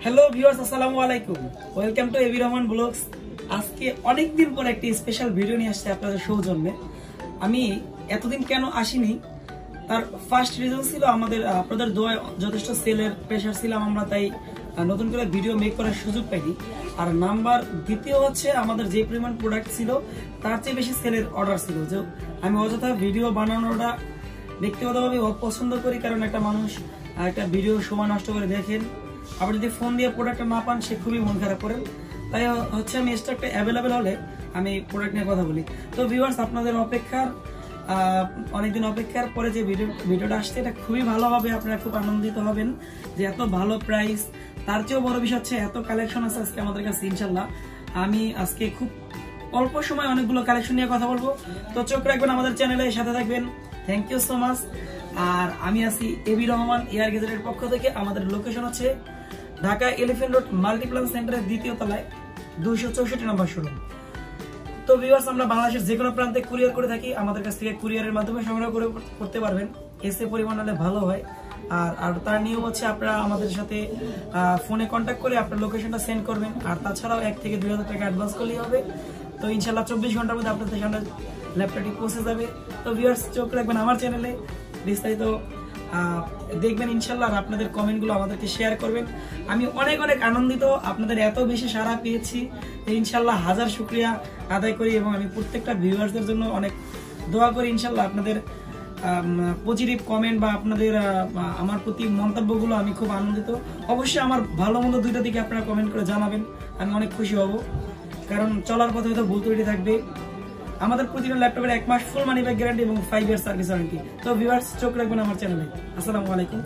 Hello viewers, আসসালামু আলাইকুম। Welcome to AB Rahman blogs. আজকে অনেকদিন পর একটি স্পেশাল ভিডিও নিয়ে আসছে আপনাদের সৌজন্যে। আমি এতদিন কেন আসিনি তার ফার্স্ট রিজন ছিল আমাদের আপনাদের দোয়ায় যথেষ্ট সেলের প্রেশার ছিলাম আমরা, তাই নতুন করে ভিডিও মেক করার সুযোগ পাইনি। আর নাম্বার দ্বিতীয় হচ্ছে আমাদের যে পরিমাণ প্রোডাক্ট ছিল তার চেয়ে বেশি সেলের অর্ডার ছিল, যে আমি অযথা ভিডিও বানানোটা ব্যক্তিগতভাবে অপছন্দ করি, কারণ একটা মানুষ একটা ভিডিও সময় নষ্ট করে দেখেন, আবার যদি ফোন দিয়ে প্রোডাক্টটা না পান সে খুবই মন খারাপ করেন। তাই হচ্ছে আমি স্টকটা অ্যাভেলেবেল হলে আমি প্রোডাক্ট নিয়ে কথা বলি। তো ভিউয়ার্স, আপনাদের অনেকদিন অপেক্ষার পরে যে ভিডিওটা আসছে এটা খুবই ভালো হবে, আপনারা খুব আনন্দিত হবেন যে এত ভালো প্রাইস। তার চেয়েও বড় বিষয় হচ্ছে এত কালেকশন আছে আজকে আমাদের কাছে। ইনশাল্লাহ আমি আজকে খুব অল্প সময় অনেকগুলো কালেকশন নিয়ে কথা বলবো, তো চোখ রাখবেন আমাদের চ্যানেলে, সাথে থাকবেন। Thank you so much. আর আমি আছি এবি রহমান এয়ার গেজেটের পক্ষ থেকে। আমাদের লোকেশন হচ্ছে ঢাকা এলিফ্যান্ট রোড মাল্টিপ্লান সেন্টারের দ্বিতীয় তলায় 264 নম্বর শোরুম। তো ভিউয়ার্স, আমরা বাংলাদেশের যে কোনো প্রান্তে কুরিয়ার করে থাকি, আমাদের কাছ থেকে কুরিয়ারের মাধ্যমে সংগ্রহ করতে পারবেন। এসে পরিমাণ হলে ভালো হয়। আর তার নিয়ম হচ্ছে আপনারা আমাদের সাথে ফোনে কন্ট্যাক্ট করে আপনার লোকেশনটা সেন্ড করবেন। আর তাছাড়াও 1 থেকে 2 হাজার টাকা অ্যাডভান্স করলেই হবে। তো ইনশাল্লাহ 24 ঘন্টার মধ্যে আপনাদের সামনে ল্যাপটপটি পৌঁছে যাবে। তো ভিউয়ার্স, চোখ রাখবেন আমার চ্যানেলে, বিস্তারিত দেখবেন ইনশাল্লাহ। আর আপনাদের কমেন্টগুলো আমাদেরকে শেয়ার করবেন। আমি অনেক অনেক আনন্দিত, আপনাদের এত বেশি সাড়া পেয়েছি, ইনশাল্লাহ হাজার শুকরিয়া আদায় করি। এবং আমি প্রত্যেকটা ভিউয়ার্সদের জন্য অনেক দোয়া করি। ইনশাল্লাহ আপনাদের পজিটিভ কমেন্ট বা আপনাদের আমার প্রতি মন্তব্যগুলো আমি খুব আনন্দিত। অবশ্যই আমার ভালো মন্দ দুইটা দিকে আপনারা কমেন্ট করে জানাবেন, আমি অনেক খুশি হব। কারণ চলার পথে হয়তো ভুল ত্রুটি থাকবে। আমাদের প্রতিটা ল্যাপটপের 1 মাস ফুল মানি ব্যাক গ্যারান্টি এবং 5 ইয়ার সার্ভিস ওয়ারেন্টি। তো ভিউয়ার্স, চোখ রাখবেন আমার চ্যানেলে। আসসালামু আলাইকুম।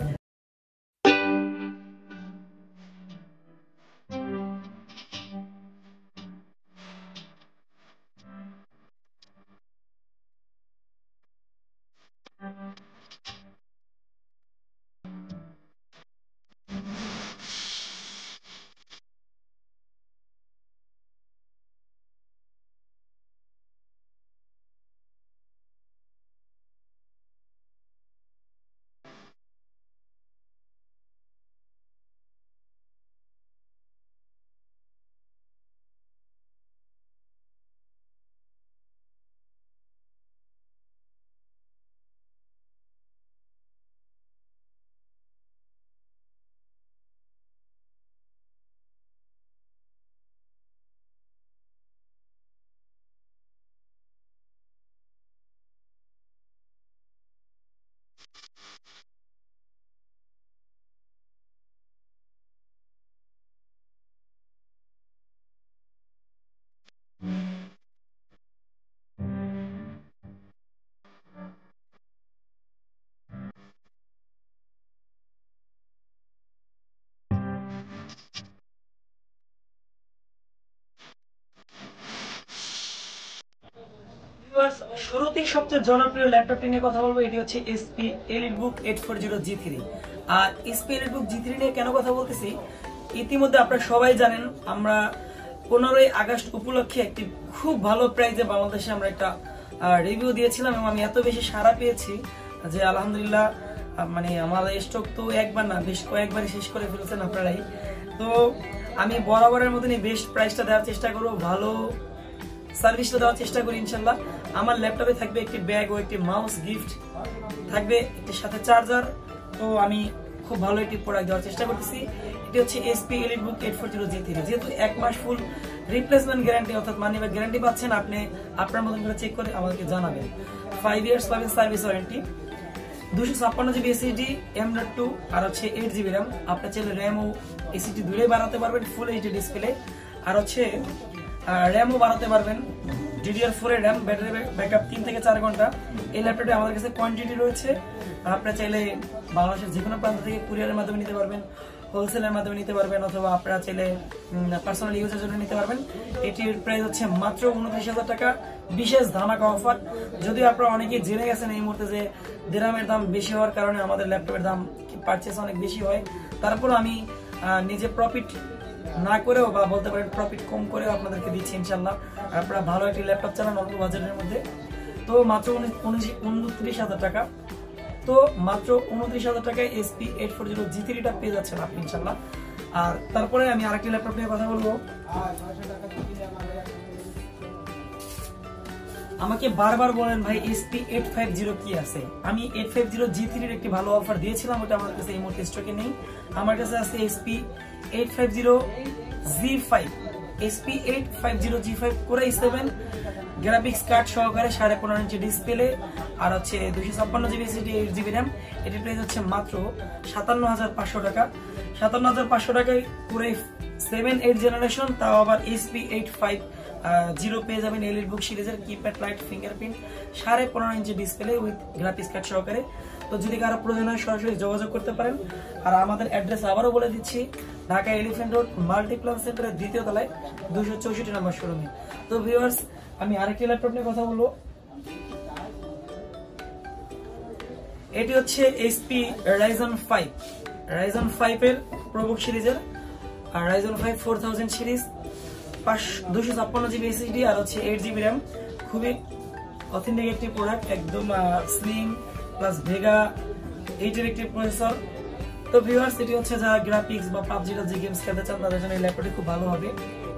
শুরুতেই সবচেয়ে জনপ্রিয় ল্যাপটপটি নিয়ে কথা বলবো, এটি হচ্ছে এসপি এলিটবুক 840G3। আর এসপি এলিটবুক G3 নিয়ে কেন কথা বলতেছি, ইতিমধ্যে আপনারা সবাই জানেন আমরা 15ই আগস্ট উপলক্ষে একটি খুব ভালো প্রাইজে বাংলাদেশে আমরা একটা রিভিউ দিয়েছিলাম, এবং আমি এত বেশি সাড়া পেয়েছি যে আলহামদুলিল্লাহ, মানে আমাদের স্টক তো একবার না বেশ কয়েকবারই শেষ করে ফেলেছেন আপনারাই। তো আমি বরাবরের মতনই বেস্ট প্রাইসটা দেওয়ার চেষ্টা করবো, ভালো সার্ভিসটা দেওয়ার চেষ্টা করি ইনশাল্লাহ। আমার ল্যাপটপে থাকবে একটি ব্যাগ ও একটি মাউস গিফট, থাকবে একটি সাথে চার্জার। তো আমি খুব ভালো একটি প্রোডাক্ট দেওয়ার চেষ্টা করতেছি। এটি হচ্ছে এসপি এলিটবুক 840G3। যেহেতু 1 মাস ফুল রিপ্লেসমেন্ট গ্যারান্টি অর্থাৎ মানি ব্যাক গ্যারান্টি পাচ্ছেন, আপনি আপনার মতন করে চেক করে আমাদেরকে জানাবেন। 5 ইয়ার্স পাবেন service warranty. 256GB SSD M.2 আর হচ্ছে 8GB RAM। আপনার চাইলে র্যাম ও SSD দুটোই বাড়াতে পারবেন ফুল এইচডি ডিসপ্লে। আর হচ্ছে র্যামও বাড়াতে পারবেন, DDR4 এর র্যাম, ব্যাটারি ব্যাকআপ 3 থেকে 4 ঘন্টা। এই ল্যাপটপে আমাদের কাছে কোয়ান্টিটি রয়েছে, আপনারা চাইলে বাংলাদেশের যে কোনো প্রান্ত থেকে কুরিয়ারের মাধ্যমে নিতে পারবেন, হোলসেলের মাধ্যমে নিতে পারবেন, অথবা আপনারা চাইলে পার্সোনাল ইউজের জন্য নিতে পারবেন। এটির প্রাইস হচ্ছে মাত্র 29,000 টাকা, বিশেষ ধামাকা অফার। যদিও আপনারা অনেকেই জেনে গেছেন এই মুহূর্তে যে দিরহামের দাম বেশি হওয়ার কারণে আমাদের ল্যাপটপের দাম পারচেস অনেক বেশি হয়। তারপরও আমি নিজে প্রফিট না করেও বা বলতে পারেন প্রফিট কম করেও আপনাদেরকে দিচ্ছি ইনশাল্লাহ। আপনারা ভালো একটি ল্যাপটপ চালান অল্প বাজেটের মধ্যে। তো মাত্র 29,000 টাকা, তো মাত্র 29,000 টাকায় এসপি 840G3টা পেয়ে যাচ্ছেন আপনি ইনশাল্লাহ। আর তারপরে আমি আরেকটি ল্যাপটপ নিয়ে কথা বলবো। আমাকে বারবার বলেন ভাই SP850 কি আছে। আমি 850 G3 এর একটি ভালো অফার দিয়েছিলাম, ওটা আমার কাছে এই মুহূর্তে স্টকে নেই। আমার কাছে আছে SP850 G5, SP850 G5 Core i7 graphics card সহকারে 15.5 ইঞ্চি ডিসপ্লে, আর হচ্ছে 256GB SSD 8GB RAM। এটির প্রাইস হচ্ছে মাত্র 57,500 টাকা। 57,500 টাকায় Core i7 8th জেনারেশন, তাও আবার SP850 পেয়ে যাবেন এলিট বুক সিরিজের keypad light fingerprint 15.5 inch display with graphics card সহকারে। তো যদি কারো প্রয়োজন হয় সরাসরি যোগাযোগ করতে পারেন। আর আমাদের অ্যাড্রেস আবারও বলে দিচ্ছি, ঢাকা এলিফ্যান্ট রোড মাল্টিপ্লান সেন্টারের 2য় তলায় 264 নম্বর শোরুমে। তো ভিউয়ার্স, আমি আরেকটি ল্যাপটপ নিয়ে কথা বলবো। এটি হচ্ছে HP Ryzen 5 এর প্রোবুক সিরিজের, আর Ryzen 5 4000 সিরিজ, 256GB SSD আর হচ্ছে 8GB RAM। খুবই অথেন্টিক একটি প্রোডাক্ট, একদম স্লিম প্লাস ভেগা 8 এর একটি প্রসেসর। তো ভিউয়ার্স, এটি হচ্ছে যারা গ্রাফিক্স বা PUBG যে গেমস খেলতে চান তাদের জন্য এই ল্যাপটপটি খুব ভালো হবে।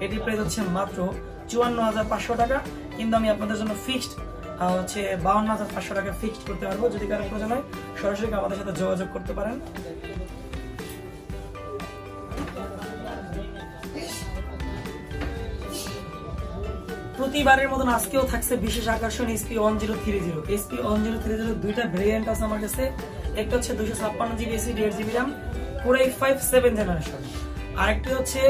এটির প্রাইস হচ্ছে মাত্র 54,500 টাকা, কিন্তু আমি আপনাদের জন্য ফিক্সড হচ্ছে 52,500 টাকা ফিক্সড করতে পারবো। যদি কারো প্রয়োজন হয় সরাসরি আমাদের সাথে যোগাযোগ করতে পারেন। প্রতিবারের মতন আজকেও থাকছে বিশেষ আকর্ষণ SP1030। SP1030 দুইটা ভেরিয়েন্ট আছে আমার কাছে। একটা হচ্ছে 256GB SSD 8GB RAM Core i5 7th generation, আরেকটি হচ্ছে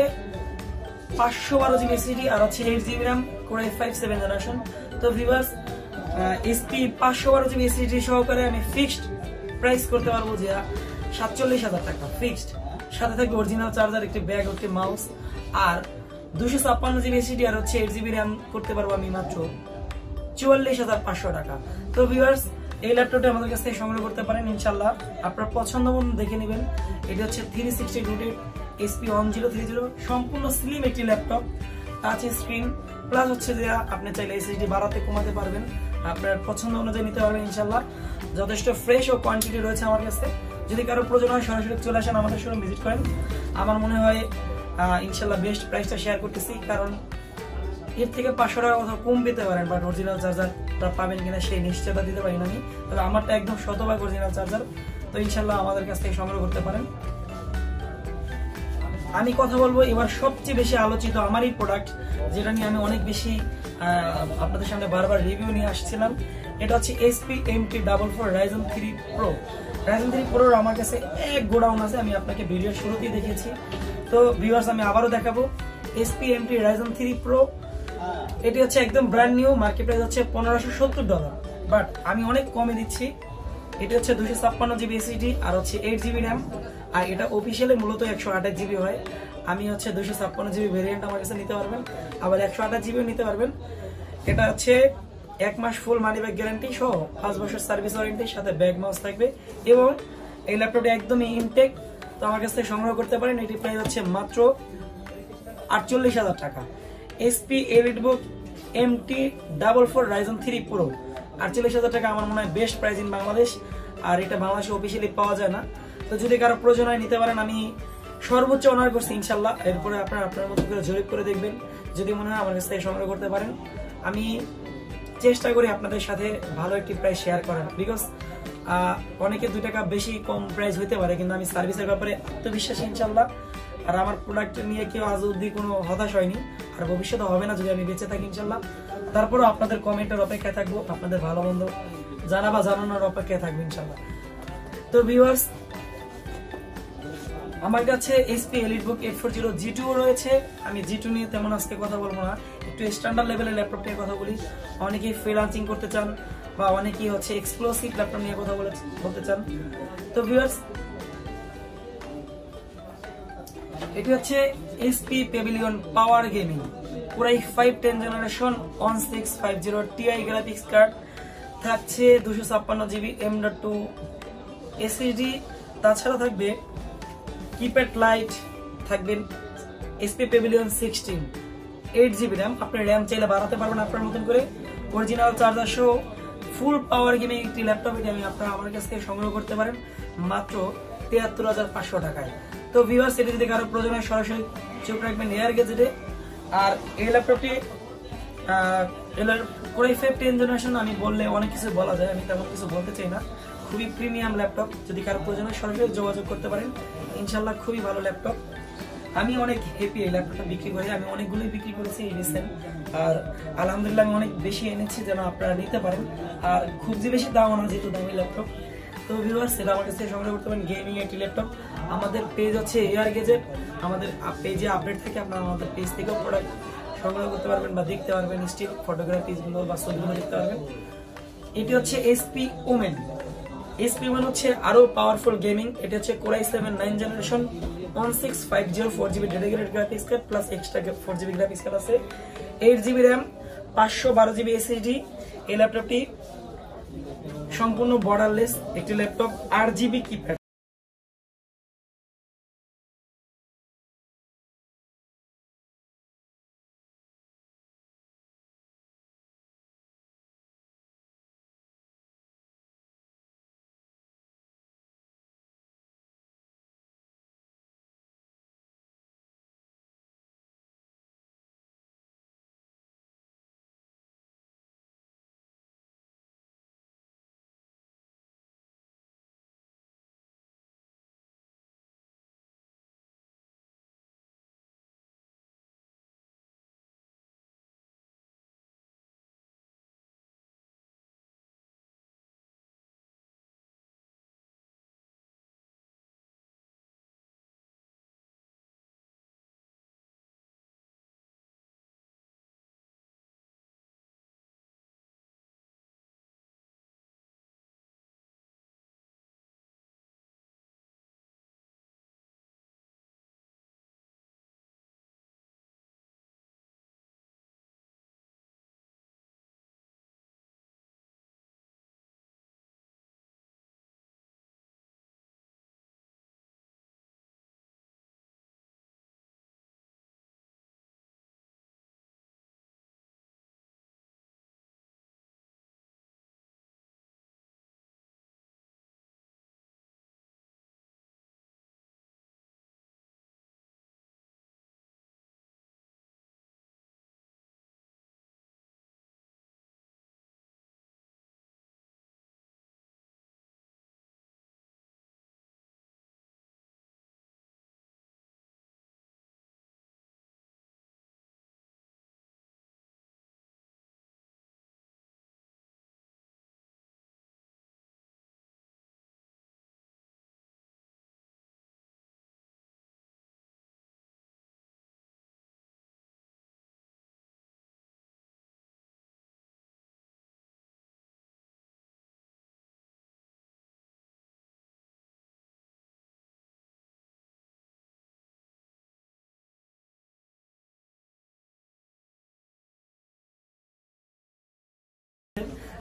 512GB SSD আর হচ্ছে 8GB RAM Core i5 7th generation. তো ভিউয়ার্স, SP 512GB SSD সহকারে আমি ফিক্সড প্রাইস করতে পারবো যে 47,000 টাকা ফিক্সড, সাথে থাকবে অরিজিনাল চার্জার, একটি ব্যাগ, একটি মাউস, আর 256GB SSD আর হচ্ছে 8GB RAM করতে পারবো আমি মাত্র 44,500 টাকা। তো ভিউয়ার্স, এই ল্যাপটপটা আমাদের কাছ থেকে সংগ্রহ করতে পারেন ইনশাল্লাহ। আপনার পছন্দ মতো দেখে নেবেন। এটি হচ্ছে 360 রুটেড SP1030, সম্পূর্ণ স্লিম একটি ল্যাপটপ, টাচ স্ক্রিন প্লাস হচ্ছে যে আপনি চাইলে SSD বাড়াতে কমাতে পারবেন, আপনার পছন্দ অনুযায়ী নিতে পারবেন ইনশাল্লাহ। যথেষ্ট ফ্রেশ ও কোয়ান্টিটি রয়েছে আমার কাছে। যদি কারো প্রয়োজন হয় সরাসরি চলে আসেন, আমাদের শোরুম ভিজিট করেন। আমার মনে হয় ইনশাল্লাহ বেস্ট প্রাইসটা শেয়ার করতেছি, কারণ এর থেকে 500 টাকা কোথাও কম পেতে পারেন, বাট অরিজিনাল চার্জারটা পাবেন কিনা সেই নিশ্চয়তা দিতে পারি না আমি। তবে আমারটা একদম 100% অরিজিনাল চার্জার। তো ইনশাল্লাহ আমাদের কাছ থেকে সংগ্রহ করতে পারেন। আমি কথা বলবো এবার সবচেয়ে বেশি আলোচিত আমারই প্রোডাক্ট, যেটা নিয়ে আমি অনেক বেশি আপনাদের সামনে বারবার রিভিউ নিয়ে আসছিলাম। এটা হচ্ছে SP MT44 Ryzen 3 Pro। Ryzen 3 Pro আমার কাছে এক গোডাউন আছে, আমি আপনাকে ভিডিওর শুরুতেই দেখিয়েছি। তো ভিউয়ার্স, আমি আবারও দেখাবো SP MT Ryzen 3 Pro। এটি হচ্ছে একদম ব্র্যান্ড নিউ, মার্কেট প্রাইস হচ্ছে $1570, বাট আমি অনেক কমে দিচ্ছি। এটি হচ্ছে 256GB SSD আর হচ্ছে 8GB RAM, আর এটা অফিসিয়ালি মূলত 128GB হয়। আমি হচ্ছে 256GB ভেরিয়েন্ট আমার কাছে নিতে পারবেন, আবার 128GB নিতে পারবেন। এটা হচ্ছে 1 মাস ফুল মানি ব্যাক গ্যারান্টি সহ 5 বছর সার্ভিস ওয়ারেন্টির সাথে ব্যাগ মাউস থাকবে, এবং এই ল্যাপটপটি একদমই ইনটেক। তো আমার কাছ থেকে সংগ্রহ করতে পারেন। এটি প্রাইস হচ্ছে মাত্র 48,000 টাকা। SP EliteBook MT44 Ryzen 3 Pro 48,000 টাকা আমার মনে হয় বেস্ট প্রাইস ইন বাংলাদেশ, আর এটা বাংলাদেশে অফিসিয়ালি পাওয়া যায় না। তো যদি কারো প্রয়োজন হয় নিতে পারেন, আমি সর্বোচ্চ অনার করছি ইনশাল্লাহ। এরপরে আপনারা আপনার মতো করে জরিপ করে দেখবেন, যদি মনে হয় আমার কাছ থেকে সংগ্রহ করতে পারেন। আমি চেষ্টা করি আপনাদের সাথে ভালো একটি প্রাইস শেয়ার করার, বিকজ অনেকে 2 টাকা বেশি কম প্রাইস হইতে পারে, কিন্তু আমি সার্ভিসের ব্যাপারে আত্মবিশ্বাসী ইনশাল্লাহ। আর আমার প্রোডাক্ট নিয়ে কেউ আজ অব্দি কোনো হতাশ হয়নি, আর ভবিষ্যতে হবে না যদি আমি বেঁচে থাকি ইনশাল্লাহ। তারপরেও আপনাদের কমেন্টের অপেক্ষায় থাকবো, আপনাদের ভালো মন্দ জানা বা জানানোর অপেক্ষায় থাকবো ইনশাল্লাহ। তো ভিউয়ার্স, আমার কাছে SP EliteBook 840 G2 রয়েছে। আমি G2 নিয়ে তেমন আজকে কথা বলবো না, একটু স্ট্যান্ডার্ড লেভেলের ল্যাপটপ নিয়ে কথা বলি। অনেকেই ফ্রিল্যান্সিং করতে চান বা অনেকেই হচ্ছে এক্সক্লুসিভ ল্যাপটপ নিয়ে কথা বলতে চান। তো ভিউয়ার্স, এটি হচ্ছে SP Pavilion Power Gaming Core i5 10th generation 1650 Ti graphics card, থাকছে 256GB M.2 SSD, তাছাড়া থাকবে কিপ্যাড লাইট, থাকবেন SP Pavilion 16 8GB RAM। আপনি র্যাম চাইলে বাড়াতে পারবেন আপনার মতন করে। অরিজিনাল চার্জার সহ ফুল পাওয়ার গেমিং একটি ল্যাপটপ, এটি আমি আপনারা আমার কাছ থেকে সংগ্রহ করতে পারেন মাত্র 73,500 টাকায়। তো ভিউয়ার্স, এটি যদি কারো প্রয়োজন হয় সরাসরি চোখ রাখবেন এয়ার গেজেটে। আর এই ল্যাপটপটি Core i5 10th জেনারেশন, আমি বললে অনেক কিছু বলা যায়, আমি তেমন কিছু বলতে চাই না। খুবই প্রিমিয়াম ল্যাপটপ, যদি কারো প্রয়োজন হয় সরাসরি যোগাযোগ করতে পারেন, ইনশাল্লাহ খুবই ভালো ল্যাপটপ। আমি অনেক হ্যাপি এই ল্যাপটপটা বিক্রি করে, আমি অনেকগুলোই বিক্রি করেছি এই রিসেন্ট, আর আলহামদুলিল্লাহ আমি অনেক বেশি এনেছি যেন আপনারা নিতে পারেন। আর খুব যে বেশি দাম না, যেহেতু দামি ল্যাপটপ। তো ভিউয়ার্স, সেটা আমার কাছে সংগ্রহ করতে পারেন গেমিং একটি ল্যাপটপ। আমাদের পেজ হচ্ছে এয়ার গেজেট, আমাদের পেজে আপডেট থাকে, আপনারা আমাদের পেজ থেকেও প্রোডাক্ট সংগ্রহ করতে পারবেন বা দেখতে পারবেন, স্টিল ফটোগ্রাফিসগুলো বা ছবিগুলো দেখতে পারবেন। এটি হচ্ছে এসপি ওমেন। এসপি ওমেন হচ্ছে আরো পাওয়ারফুল গেমিং। এটি হচ্ছে Core i7 9th generation 1650 4GB dedicated graphics card plus extra 4GB graphics card আছে, 8GB র্যাম, 512GB এসএসডি। এই ল্যাপটপটি সম্পূর্ণ বর্ডারলেস একটি ল্যাপটপ, 8GB কিপ্যাড।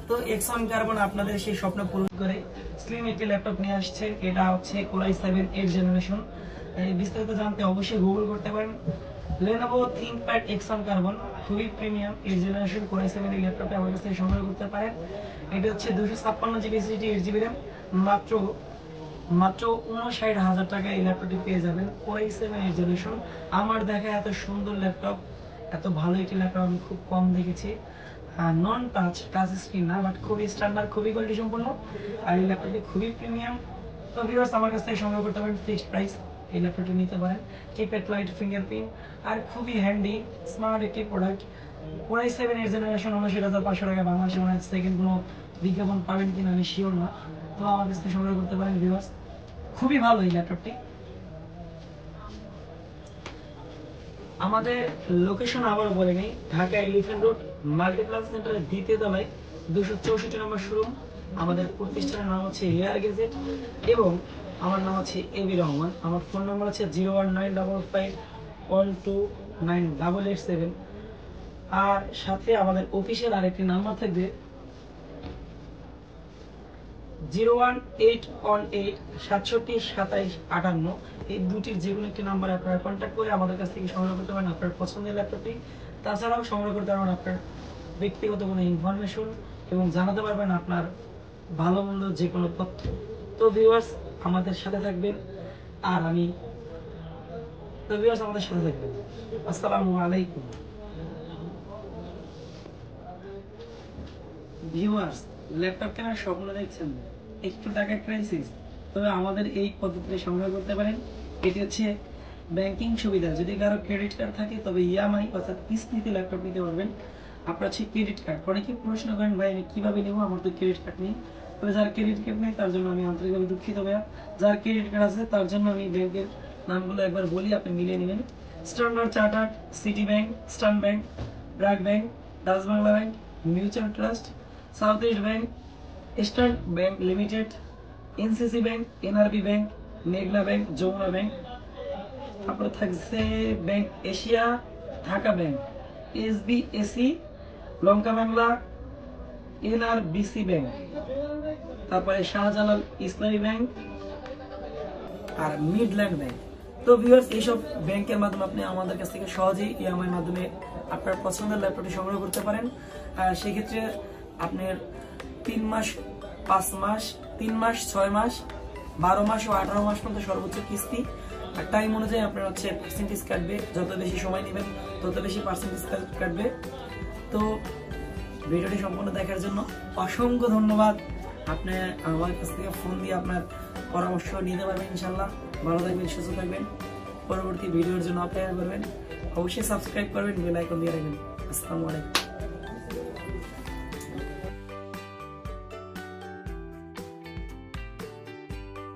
তো এক্সন কার্বন আপনাদের সেই স্বপ্ন পূরণ করে স্লিম একটি ল্যাপটপ নিয়ে আসছে। এটা হচ্ছে Core i7 8th জেনারেশন। বিস্তারিত জানতে অবশ্যই গুগল করতে পারেন। Lenovo ThinkPad এক্সন কার্বন, খুবই premium 8th generation Core i7 এই ল্যাপটপটা আমার কাছ থেকে সংগ্রহ করতে পারেন। এটা হচ্ছে 256GB এসএসডি, 8GB র্যাম, মাত্র 59,000 টাকায় এই ল্যাপটপটি পেয়ে যাবেন। Core i7 8th জেনারেশন, আমার দেখা এত সুন্দর ল্যাপটপ, এত ভালো একটি ল্যাপটপ আমি খুব কম দেখেছি। নন টাচ স্ক্রিন না, বাট খুবই স্ট্যান্ডার্ড, খুবই কোয়ালিটি সম্পন্ন, আর এই ল্যাপটপটি খুবই প্রিমিয়াম। তো ভিউয়ার্স, আমার কাছ থেকে সংগ্রহ করতে পারেন, ফিক্সড প্রাইস এই ল্যাপটপটি নিতে পারেন। কিপ্যাড লাইট, ফিঙ্গারপ্রিন্ট, আর খুবই হ্যান্ডি স্মার্ট একটি product. Core i7 8th generation 59,500 টাকা বাংলাদেশে মনে হয় সেকেন্ড কোনো বিজ্ঞাপন পাবেন কিনা আমি শিওর না। তো আমার কাছ থেকে সংগ্রহ করতে পারেন ভিউয়ার্স, খুবই ভালো এই ল্যাপটপটি। আমাদের লোকেশন আবার বলে নেই, ঢাকা এলিফ্যান্ট রোড মাল্টিপ্লাস সেন্টারের দ্বিতীয় তলায় 264 নম্বর শোরুম। আমাদের প্রতিষ্ঠানের নাম হচ্ছে এয়ার গেজেট এবং আমার নাম হচ্ছে এবি রহমান। আমার ফোন নাম্বার হচ্ছে 01955129887। আর সাথে আমাদের অফিসিয়াল আরেকটি নাম্বার থাকবে 01818672758। এই দুটির যে কোনো একটি নাম্বারে আপনারা কন্ট্যাক্ট করে আমাদের কাছ থেকে সংগ্রহ করতে পারেন আপনার পছন্দের ল্যাপটপটি। তাছাড়াও সংগ্রহ করতে পারেন আপনার ব্যক্তিগত কোনো ইনফরমেশন এবং জানাতে পারবেন আপনার ভালো মন্দ যে কোনো তথ্য। তো ভিউয়ার্স, আমাদের সাথে থাকবেন, আর আমি তো ভিউয়ার্স আমাদের সাথে থাকবেন। আসসালামু আলাইকুম। ভিউয়ার্স, ল্যাপটপ কেনার স্বপ্ন দেখছেন, একটু টাকা ক্রাইসিস, তবে আমাদের এই পদ্ধতিতে সংগ্রহ করতে পারেন। এটি হচ্ছে ব্যাংকিং সুবিধা। যদি কারো ক্রেডিট কার্ড থাকে তবে ইএমআই অর্থাৎ কিস্তিতে ল্যাপটপ নিতে পারবেন। আপনার হচ্ছে ক্রেডিট কার্ড, অনেকে প্রশ্ন করেন ভাই আমি কিভাবে নেবো, আমার তো ক্রেডিট কার্ড নেই। তবে যার ক্রেডিট কার্ড নেই তার জন্য আমি আন্তরিকভাবে দুঃখিত ভাইয়া। যার ক্রেডিট কার্ড আছে তার জন্য আমি ব্যাংকের নামগুলো একবার বলি, আপনি মিলিয়ে নেবেন। স্ট্যান্ডার্ড চার্টার্ড, সিটি ব্যাংক, স্টান bank, BRAC bank, Dutch Bangla bank, mutual trust, south east bank, eastern bank limited, NCC bank, NRB bank, মেঘনা ব্যাংক, যমুনা ব্যাংক। তারপরে থাকছে bank Asia, Dhaka bank, SBAC, Lanka Bangla, NRBC bank, তারপরে শাহজালাল ইসলামী ব্যাংক আর মিডল্যান্ড ব্যাংক। তো viewers, এইসব ব্যাংকের মাধ্যমে আপনি আমাদের কাছ থেকে সহজেই ইএমআই এর মাধ্যমে আপনার পছন্দের ল্যাপটপটি সংগ্রহ করতে পারেন। সেক্ষেত্রে আপনার 3 মাস, 5 মাস, 3 মাস, 6 মাস, 12 মাস ও 18 মাস পর্যন্ত সর্বোচ্চ কিস্তি। আর টাইম অনুযায়ী আপনার হচ্ছে পার্সেন্টেজ কাটবে, যত বেশি সময় নেবেন তত বেশি পার্সেন্টেজ কাটবে। তো ভিডিওটি সম্পূর্ণ দেখার জন্য অসংখ্য ধন্যবাদ। আপনি আমার কাছ থেকে ফোন দিয়ে আপনার পরামর্শ নিতে পারবেন। ইনশাল্লাহ ভালো থাকবেন, সুস্থ থাকবেন। পরবর্তী ভিডিওর জন্য অপেক্ষা করবেন। অবশ্যই সাবস্ক্রাইব করবেন, বেল আইকন দিয়ে রাখবেন। আসসালামু আলাইকুম।